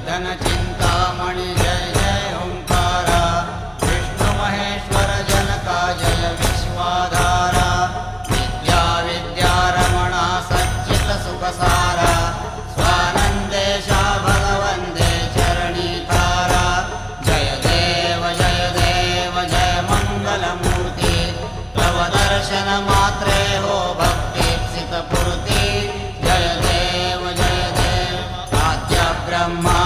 चिंतामणि जय जय ओंकारा, विष्णु महेश्वर जनका जय विश्वाधारा, विद्या विद्यारमणा सच्चित सुखसारा, स्वानंदेशा भगवंदे चरणीतारा, जय देव जय मंगलमूर्ति, तव दर्शन मात्रे हो भक्तिप्सित पूर्ति, जय देव आद्य ब्रह्मा